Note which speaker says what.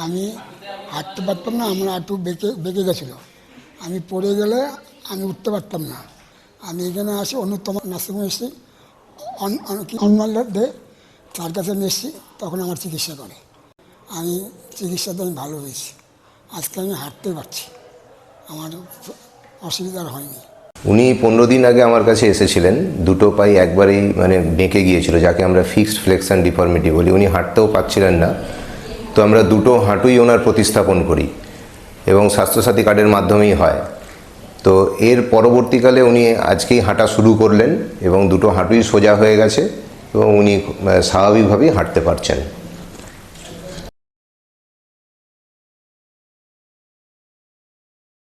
Speaker 1: আমি হাঁটতে পারতাম না, আমার হাঁটু বেঁকে গেছিলো। আমি পড়ে গেলে আমি উঠতে পারতাম না। আমি এখানে আসি অন্যতম নার্সিংহোমে এসেছি, অনমাল্লার তার কাছে আমি এসেছি, তখন আমার চিকিৎসা করে। আমি চিকিৎসাতে আমি ভালো হয়েছি, আজকে আমি হাঁটতে পারছি, আমার অসুবিধা হয়নি।
Speaker 2: উনি 15 দিন আগে আমার কাছে এসেছিলেন, দুটো পাই একবারেই মানে বেঁকে গিয়েছিল, যাকে আমরা ফিক্সড ফ্লেক্সন ডিফর্মিটি বলি। উনি হাঁটতেও পারছিলেন না, তো আমরা দুটো হাঁটুই ওনার প্রতিস্থাপন করি এবং স্বাস্থ্যসাথী কার্ডের মাধ্যমেই হয়। তো এর পরবর্তীকালে উনি আজকেই হাঁটা শুরু করলেন এবং দুটো হাঁটুই সোজা হয়ে গেছে এবং উনি স্বাভাবিকভাবেই হাঁটতে পারছেন।